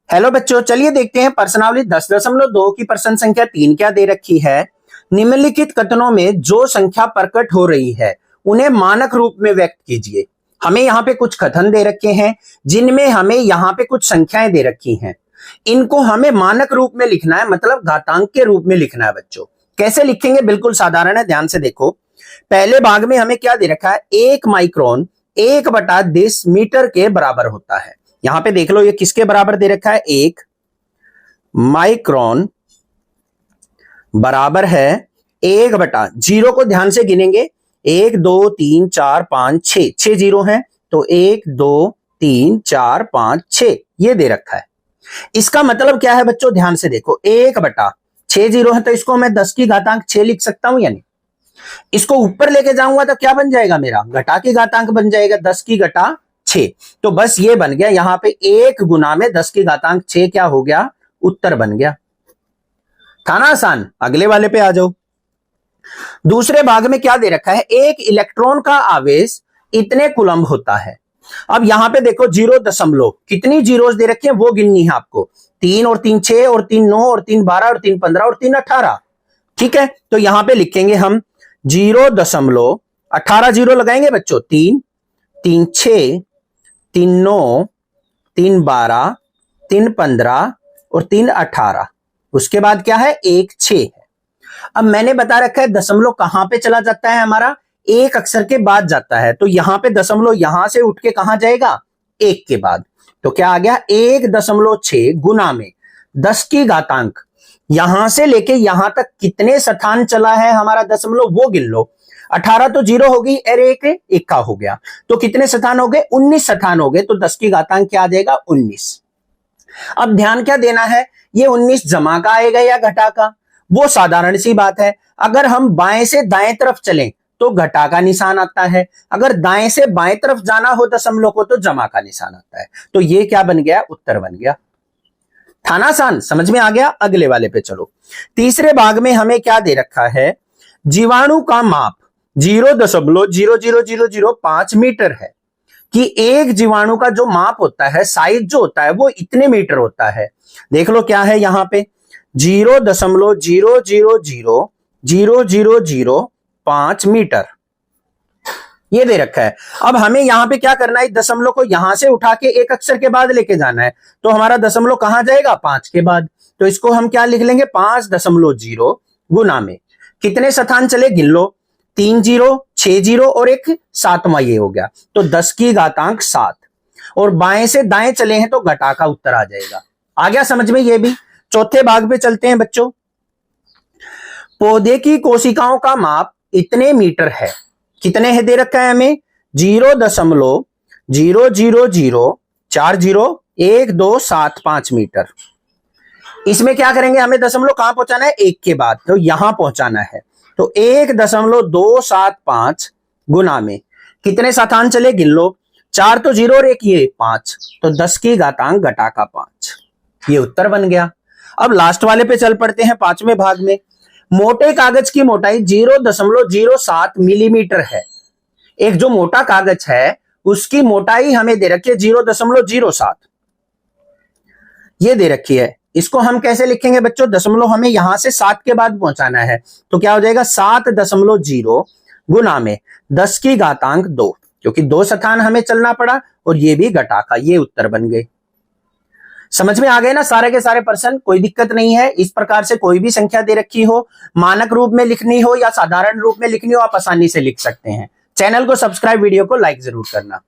Hello बच्चों, चलिए देखते हैं प्रश्नावली 10.2 की प्रश्न संख्या 3 क्या दे रखी है। निम्नलिखित कथनों में जो संख्या प्रकट हो रही है उन्हें मानक रूप में व्यक्त कीजिए। हमें यहाँ पे कुछ कथन दे रखे हैं जिनमें हमें यहाँ पे कुछ संख्याएं दे रखी हैं। इनको हमें मानक रूप में लिखना है, मतलब घातांक के रूप में लिखना है। बच्चों कैसे लिखेंगे, बिल्कुल साधारण है, ध्यान से देखो। पहले भाग में हमें क्या दे रखा है, 1 माइक्रोन 1/10 मीटर के बराबर होता है। यहां पे देख लो ये किसके बराबर दे रखा है, 1 माइक्रोन बराबर है 1/0 को ध्यान से गिनेंगे, 1 2 3 4 5 6 जीरो है, तो 1 2 3 4 5 6 ये दे रखा है। इसका मतलब क्या है बच्चों, ध्यान से देखो, 1/6 जीरो है तो इसको मैं 10 की घातांक 6 लिख सकता हूं, यानी इसको ऊपर लेके जाऊंगा तो क्या बन जाएगा, मेरा घटा की घातांक बन जाएगा 10 की घटा 6। तो बस ये बन गया, यहां पे 1 गुना में 10 की घातांक 6 क्या हो गया, उत्तर बन गया। था ना आसान। अगले वाले पे आ जाओ। दूसरे भाग में क्या दे रखा है, एक इलेक्ट्रॉन का आवेश इतने कूलम्ब होता है। अब यहां पे देखो 0 कितनी जीरोस दे रखी है वो गिननी है आपको, 3 और 3 6 और 3 9 और 3 12 और 3 15 और 3 18। ठीक है, तो यहां पे लिखेंगे हम 0.18 जीरो लगाएंगे बच्चों, 3 3 6 3 9 3 12 3 15 और 3 18। उसके बाद क्या है, 1 6 है। अब मैंने बता रखा है दशमलव कहां पे चला जाता है, हमारा एक अक्षर के बाद जाता है, तो यहां पे दशमलव यहां से उठ के कहां जाएगा, 1 के बाद। तो क्या आ गया, 1.6 गुना में 10 की घातांक, यहां से लेके यहां तक कितने स्थान चला है हमारा दशमलव वो गिन लो। 18 तो जीरो हो गई, अरे एक इक्का हो गया, तो कितने स्थान हो गए, 19 स्थान हो गए, तो 10 की घातांक क्या आ जाएगा, 19। अब ध्यान क्या देना है, ये 19 जमा का आएगा या घटा का, वो साधारण सी बात है। अगर हम बाएं से दाएं तरफ चलें तो घटा का निशान आता है, अगर दाएं से बाएं तरफ जाना हो दशमलव को तो जमा का निशान आता है। तो ये क्या बन गया, उत्तर बन गया। था ना आसान, समझ में आ गया। अगले वाले पे चलो। तीसरे भाग में हमें क्या दे रखा है, जीवाणु का माप 0.00005 मीटर है कि एक जीवाणु का जो माप होता है, साइज जो होता है वो इतने मीटर होता है। देख लो क्या है यहां पे, 0.0000005 मीटर ये दे रखा है। अब हमें यहां पे क्या करना है, दशमलव को यहां से उठा के एक अक्षर के बाद लेके जाना है, तो हमारा दशमलव कहां जाएगा, 5 के बाद। तो इसको हम क्या लिख लेंगे, 5.0 गुना में कितने स्थान चले गिन लो, 3 जीरो 6 जीरो और एक 7वां ये हो गया, तो 10 की घातांक 7। और बाएं से दाएं चले हैं तो घटा का उत्तर आ जाएगा। आ गया समझ में ये भी। चौथे भाग पे चलते हैं बच्चों। पौधे की कोशिकाओं का माप इतने मीटर है, कितने है दे रखा है हमें, 0.000401275 मीटर। इसमें क्या करेंगे, हमें दशमलव कहां पहुंचाना है, 1 के बाद, तो यहां पहुंचाना है। तो 1.275 गुना में कितने स्थान चले गिन लो, 4 तो जीरो और एक ये 5, तो 10 की घातांक घटा का 5, ये उत्तर बन गया। अब लास्ट वाले पे चल पड़ते हैं, 5वें भाग में। मोटे कागज की मोटाई 0.07 मिलीमीटर है। एक जो मोटा कागज है उसकी मोटाई हमें दे रखी है 0.07, ये दे रखी है। इसको हम कैसे लिखेंगे बच्चों, दशमलव हमें यहां से 7 के बाद पहुंचाना है, तो क्या हो जाएगा, 7.0 गुना में 10 की घातांक 2, क्योंकि 2 स्थान हमें चलना पड़ा, और ये भी घटा का, ये उत्तर बन गए। समझ में आ गए ना सारे के सारे प्रश्न, कोई दिक्कत नहीं है। इस प्रकार से कोई भी संख्या दे रखी हो, मानक रूप में लिखनी हो या साधारण रूप में लिखनी हो, आप आसानी से लिख सकते हैं। चैनल को सब्सक्राइब, वीडियो को लाइक जरूर करना।